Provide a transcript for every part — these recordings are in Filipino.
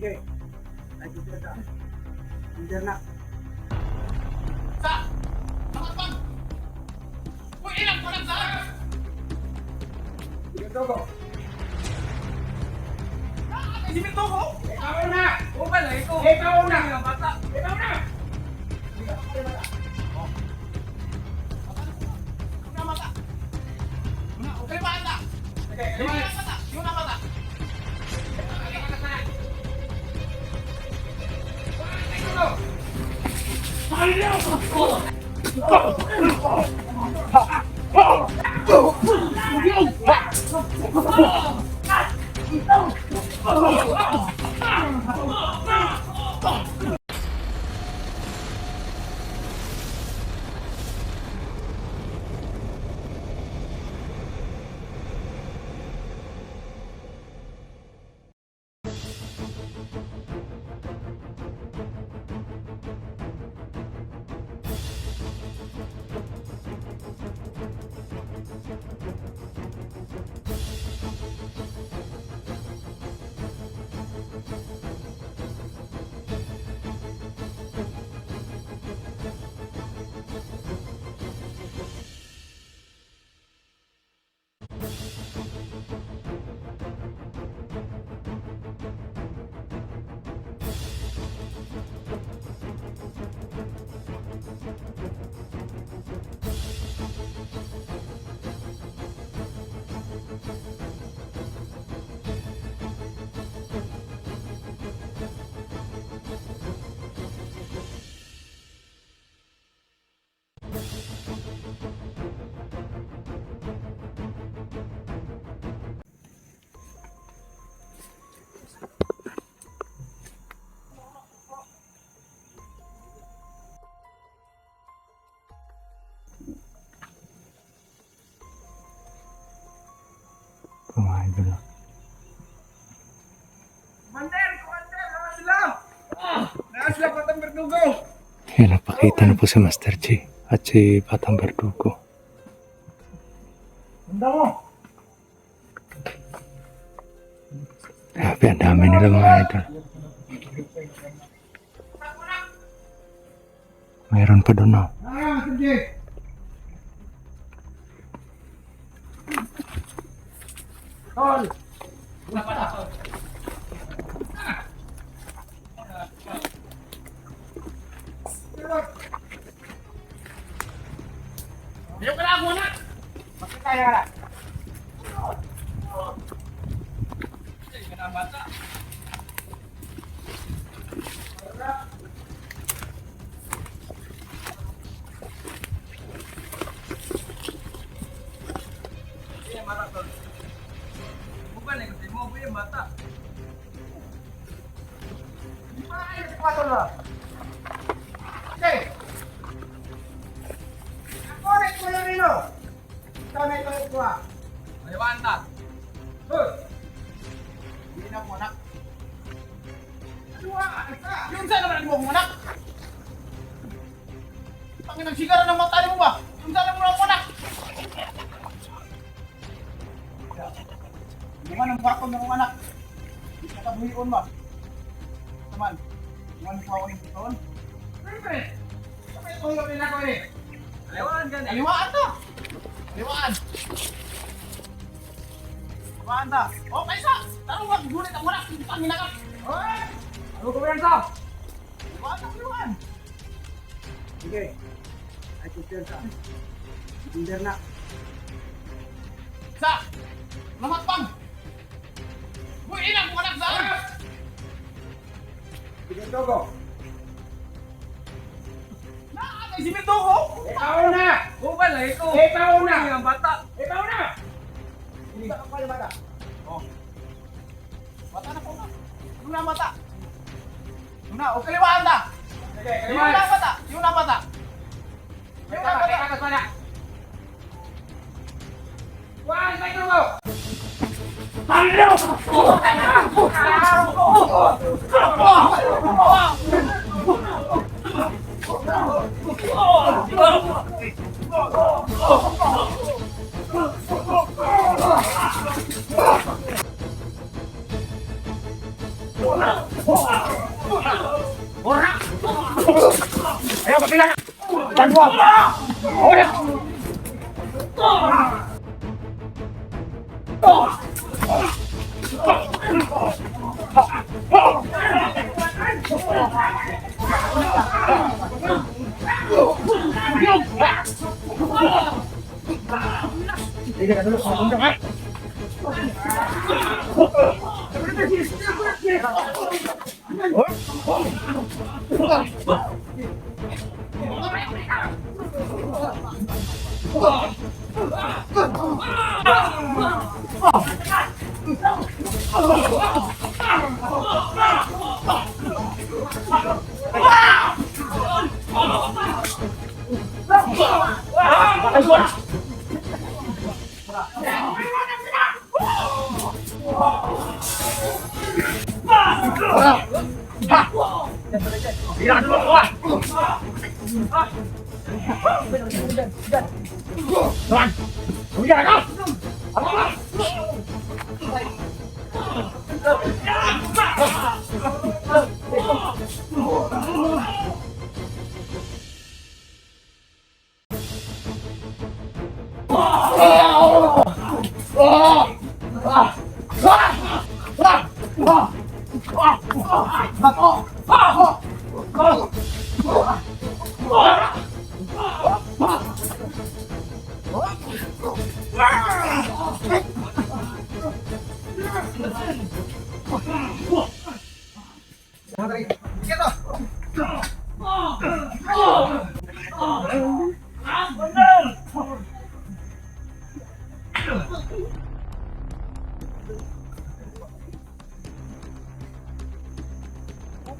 Sige. Ay, kita. Interna. Sa! Nakatpag! Uy, ilang ko lang sa! Sige, Togo. Si Mintogo! Ikaw na! Ubal eh, ikaw! Ikaw na! Ang bata! Ikaw na! Ikaw na! Yung na mata! Okay ba anda? Sige, Yung sige. na mata! Yung na mata! Mga idol. Commander! Commander! Naman sila! Naman sila Batang Berdugo! Yan, napakita na po si Master G at si Batang Berdugo. Handa mo! Grabe, ang dami nila mga idol. Mayroon pa doon, oh. Sige! Tol! Yung ka lang muna! Makita kaya ka na! Ay, ka na bata! Iya, mata tol. Bukan ya, kasi mo yung mata. Di ba kayo si Patol ba? Okay! Ako na ito yung rino! Ikaw na ito ito ha! Maliwan ta. Hoy! Hindi na mo anak! Ano ha? Isa! Yung saan naman mo anak? Pangin ang sigara ng mata mo ba? Yung saan naman mo anak? Naman ang bako ng mga anak! Hindi ka kabuhion ba? Naman! Naman ikaw ako yung ikaw? Siyempre. Kami ito yung pinako eh! Aliwaan ka na. Aliwaan to. Aliwaan. Aliwaan ta. Oh, kaisa. Taro wag gulit ang anak. Pangin ka. Hoy! Ano ko yan sa? Aliwaan ta, aliwaan. Sige! Ay kutir ka! Interna! Sa. Lamatpang. Uy, ilang mo anak sa. Sige Togo! Nakakay si Mintogo. Ikaw na! Ubal eh, ikaw. Ikaw na! Ang bata. Ikaw na! Hindi ka kapal bata! Oh. Mata na po na. Yung na mata. Yung na, okay liwaan ta. Sige! Yung na mata. Yung na mata. Yung na mata. Ikaw! Wah! May Togo! Oh!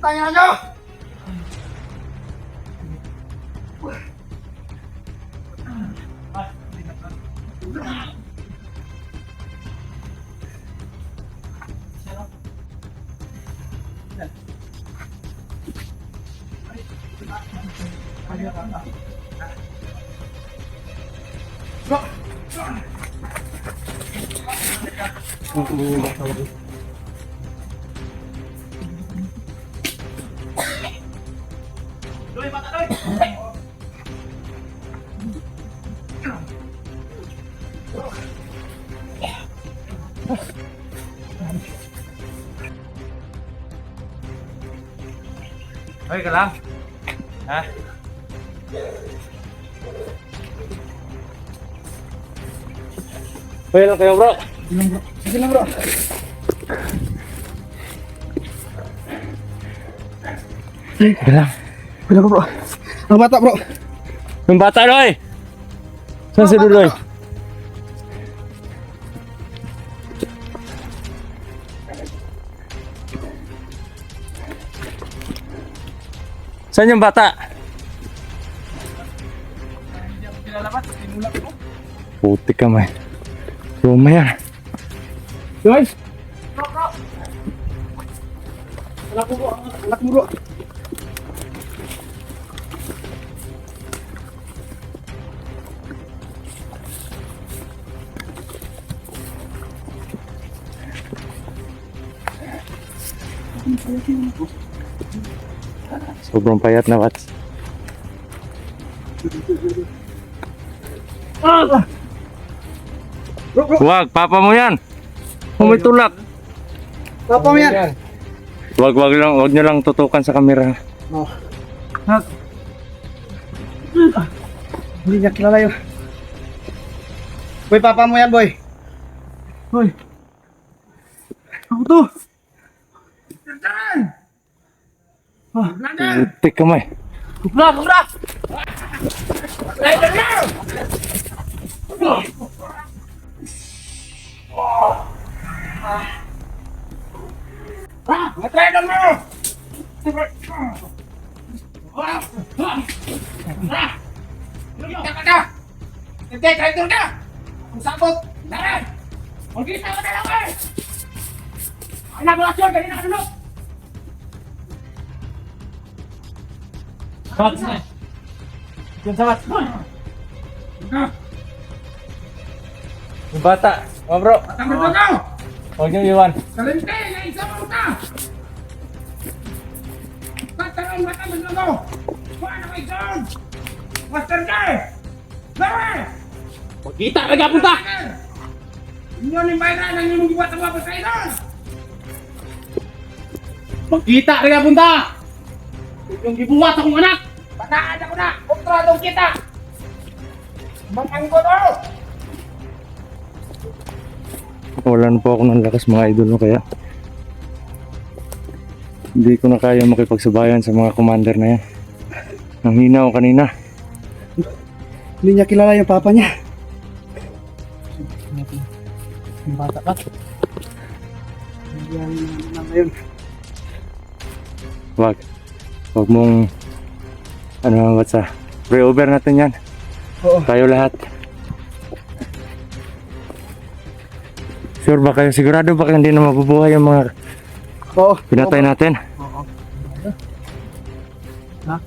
Tanya nyo! Doy, mata doy. Hoy ka lang. Ha? Hoy lang kayo bro. Sige lang bro. Wala. Wala ko bro. Ang bata bro. Yung bata Roy. Saan si Dudoy? Saan yung bata? Putik ka man. Roma yan. Doy! Anak mo bro. Anak mo bro. Sobrang payat na Wats. Bro bro. Wag, papa mo yan. Kung may tulak. Papa mo yan. Wag nyo lang tutukan sa kamera. Oh. Hindi niya kilala yun. Boy, papa mo yan, boy. Boy. Ako to. Putik ka man. Kubra, kubra! Matraidor mo! Kita ka na! Hindi, traitor ka! Ang sabot! Daran! Magkita ka na lang eh! Anak mo asyon, kanina ka nulog! Wats na. Diyan sa Wats. Yung bata. Oh bro. Tanggal mo ka! Huwag nyo iwan. Kalente, na isa mo ka! Tatanong mata mo ko! Paano kay John? Master J! Dara! Magkita ka punta! Inyo ni Mayra nang inyong gibuhat ang mga pasairan! Magkita ka punta! Inyong gibuhat akong anak! Pataan ako na! Kontradong kita! Mamanggo to! Wala na po ako ng lakas mga idol no, kaya hindi ko na kaya makipagsabayan sa mga commander na yan. Ang hina ko kanina. Hindi niya kilala yung papa niya. Yung bata ka. Yan na ngayon. Wag mong ano batsa. Pray over natin yan. Oo. Tayo lahat. Sure ba kayo? Sigurado ba kayo hindi na mabubuhay yung mga Oo. pinatay natin? Oo. Ha?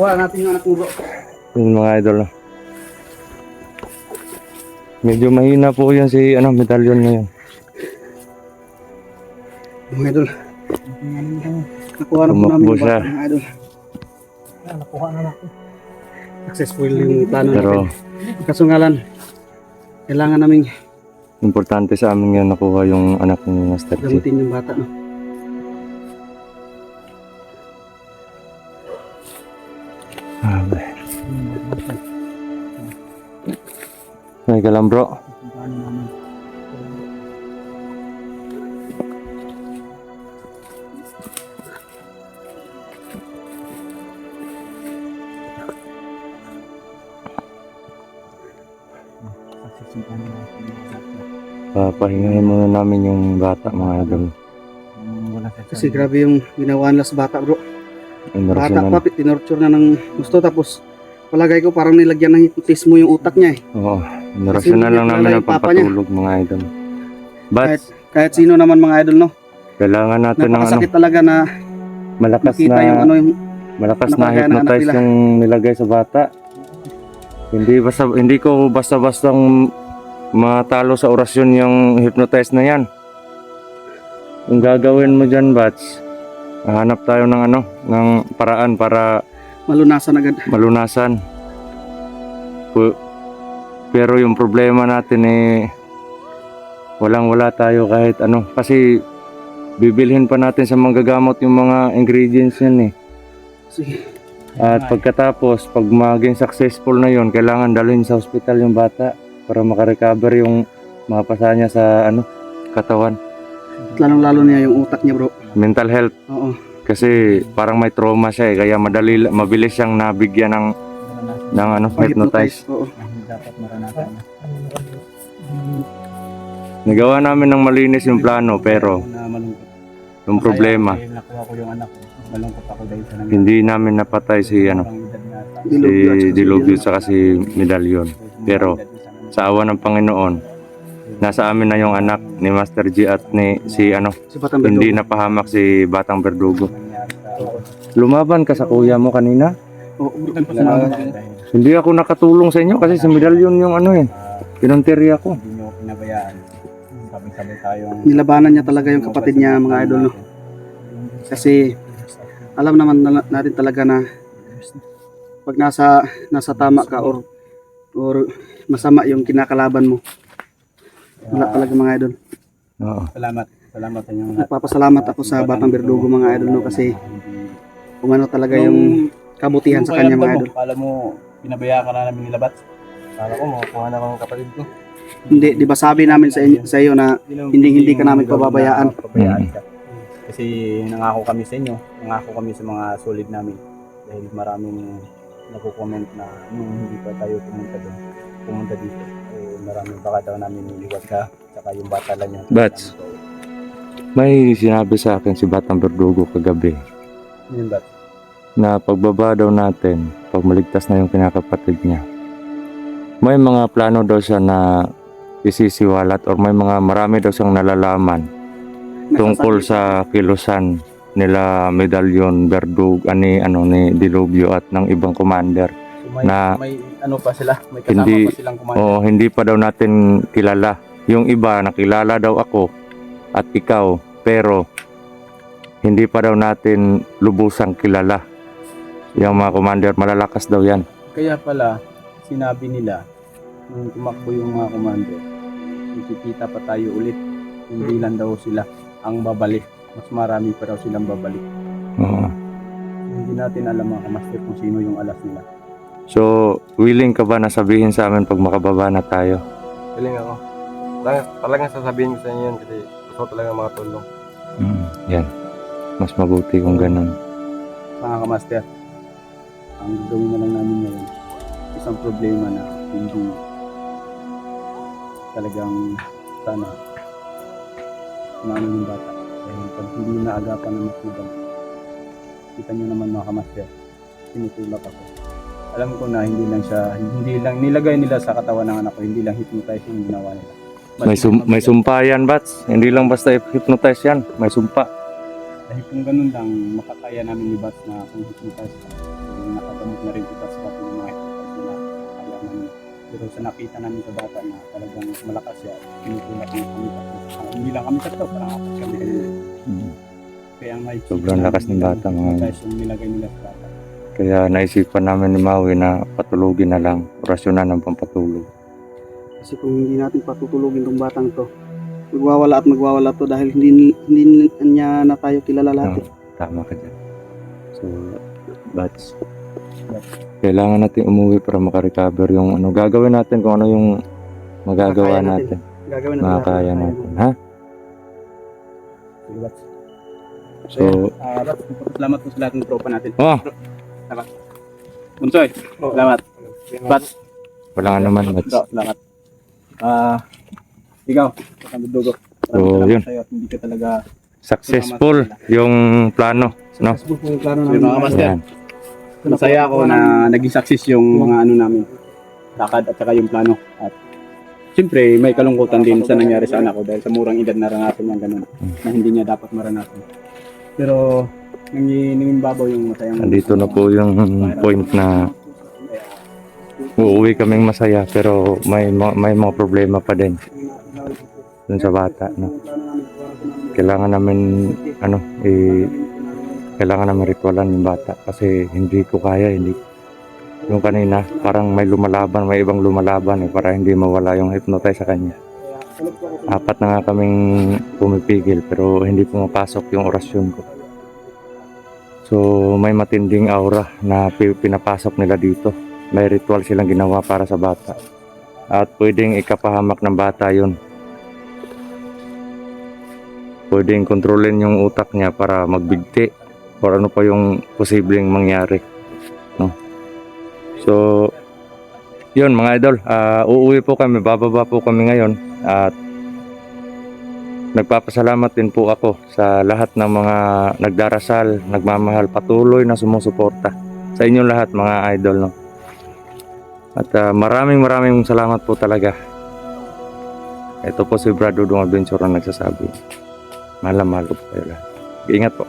Kuha natin yung anak mo bro. Yung mga idol. Medyo mahina po yan si medalyon na yan. Mga idol. Nakuha na po namin Tumakbo yung siya. bata mga idol. Nakuha na natin. Successful yung plano Pero natin. Kaso nga lang, kailangan namin importante sa amin yan nakuha yung anak ni Master Chi. gamutin yung bata. No? May kalam bro. Papahingahin muna namin yung bata mga idol. Kasi grabe yung ginawa nila sa bata, bro. Bata Emosyonal. pa, tinorture na ng gusto. Tapos, palagay ko parang nilagyan ng hypnotismo yung utak niya eh. Oo. Rasyonal lang namin ang Yung papa niya. pampatulog mga idol. But, Kahit sino naman mga idol, no? kailangan natin ng ano, Napakasakit talaga na malakas makita na, yung ano yung malakas na napagana anak hypnotize nila. yung nilagay sa bata. Hindi ko basta-bastang matalo sa orasyon yung hypnotize na yan. Kung gagawin mo dyan, Bats, hanap tayo ng ano, ng paraan para malunasan agad. malunasan. Pero yung problema natin walang-wala tayo kahit ano. Kasi bibilhin pa natin sa manggagamot yung mga ingredients yan Sige. At pagkatapos, pag maging successful na yon, kailangan dalhin sa hospital yung bata para makarecover yung mapasa niya sa ano, katawan. At lalong-lalo niya yung utak niya, bro. Mental health. Oo. Kasi parang may trauma siya kaya mabilis siyang nabigyan ng ano, hypnotize. Oo. Dapat maranasan niya. Nagawa namin ng malinis yung plano pero Na malungkot. yung problema, Masaya kasi nakuha ko yung anak ko. Malungkot ako dahil sa nangyari. hindi namin napatay si ano, Parang edad na ata. si Dilubyo at si Medallion. Pero sa awa ng Panginoon, nasa amin na yung anak ni Master G at ni si ano, Si Batang hindi Berdugo. napahamak si Batang Berdugo. Nangyari sa Lumaban ka sa kuya mo kanina? Oo, bro. salamat dahil Hindi ako nakatulong sa inyo kasi si Medallion yung ano pinunteriya ko. hindi nyo ako pinabayaan. Sabay-sabay tayong Nilabanan niya talaga yung kapatid niya, mga idol, no? Kasi alam naman natin talaga na pag nasa tama ka or masama yung kinakalaban mo, wala talaga mga idol. Oo. Salamat sa inyong lahat. Nagpapasalamat ako sa Batang Berdugo mga idol, no? Kasi kung ano talaga yung kabutihan sa kanya mga idol. Kala mo, pinabayaan ka na namin nilabas. Kala ko, makukuha na akong kapatid ko. Hindi, di ba sabi namin sa iyo na hindi ka namin pababayaan. Pabayaan ka. Kasi nangako kami sa inyo, nangako kami sa mga solid namin. Dahil maraming nagko-comment na nung hindi pa tayo pumunta dito. Maraming baka daw namin niliwat ka, saka yung bata lang yung Bats. May sinabi sa akin si Batang Berdugo kagabi Yun ba? na pagbaba daw natin, pag maligtas na yung kinakapatid niya, may mga plano daw siya na isisiwalat or may mga marami daw siyang nalalaman tungkol sa kilusan nila Medallion, Berdugo, ni Dilubyo at ng ibang commander. So may ano pa sila, may kasama Hindi- pa silang kumanda. O hindi pa daw natin kilala. Yung iba nakilala daw ako at ikaw, pero hindi pa daw natin lubusang kilala. Yung mga commander, malalakas daw yan. Kaya pala, sinabi nila, nung tumakbo yung mga komando, ikikita pa tayo ulit. Hindi lang daw sila ang babalik. Mas marami pa daw silang babalik. Oo. Hindi natin alam mga kamaster kung sino yung alas nila. So, willing ka ba na sabihin sa amin pag makababa na tayo? Galing ako. Talagang sasabihin ko sa inyo yun kasi gusto ko talaga makatulong. Yan. Mas mabuti kung ganun. Mga kamaster, ang gagawin na lang namin ngayon, isang problema na hindi talagang sana maano yung bata. Dahil pag hindi naagapan ng matubag, kita nyo naman mga kamaster, tinutulak ako. Alam ko na hindi lang nilagay nila sa katawan ng anak ko, hindi lang hypnotize yung ginawa nila. May sumpa yan, Bats. Hindi lang basta hypnotize yan. May sumpa. Dahil kung ganun lang, makakaya namin ni Bats na kung hypnotize ka. So, nakagamot na rin kita sa pati ng mga hypnotize na kaya namin. Pero sa nakita namin sa bata na talagang malakas siya, tinutulak niya kami tatlo. Hindi lang kami tatlo, parang apat kami kanina. Kaya ang may Sobrang lakas ng bata, mga hypnotize yung nilagay nila sa bata. Kaya naisipan namin ni Maui na patulugin na lang. Orasyonan ng pampatulog. Kasi kung hindi natin patutulugin tong batang to, magwawala to dahil hindi niya na tayo kilala lahat. Tama ka dyan. So, Bats, kailangan natin umuwi para makarecover yung ano. Gagawin natin kung ano yung magagawa Makakaya natin. natin. Gagawin natin. Makakaya natin. Ha? Sige, Bats. So, Bats, salamat po sa lahat ng tropa natin. oh, Bunsoy, salamat. Bats, wala nga naman, Bats. salamat. Ikaw, Batang Berdugo. So, yun. Sa'yo at hindi ka talaga successful yung plano, no? Successful po yung plano Yung namin. mga master. Yan. Masaya ako na naging success yung mga ano namin. Lakad at saka yung plano. At siyempre, may kalungkutan din sa nangyari sa anak ko dahil sa murang edad naranasan niya ganun na hindi niya dapat maranasan. Pero nangingibabaw yung masayang. Nandito na po yung point na uuwi kaming masaya pero may mga problema pa din dun sa bata, no? Kailangan namin kailangan namin ritualan yung bata kasi hindi ko kaya, hindi. Yung kanina, parang may ibang lumalaban para hindi mawala yung hypnotize sa kanya. 4 na nga kaming pumipigil pero hindi pumapasok yung orasyon ko. So may matinding aura na pinapasok nila dito. May ritual silang ginawa para sa bata. At pwedeng ikapahamak ng bata yun. Pwedeng kontrolin yung utak niya para magbigti or ano pa yung posibleng mangyari, no? So yun mga idol, uuwi po kami, bababa po kami ngayon at nagpapasalamat din po ako sa lahat ng mga nagdarasal, nagmamahal, patuloy na sumusuporta sa inyo lahat mga idol, no? At maraming salamat po talaga. Ito po si Brad Dudong Adventure ang nagsasabi. Mahal ko po kayo lahat. Ingat po.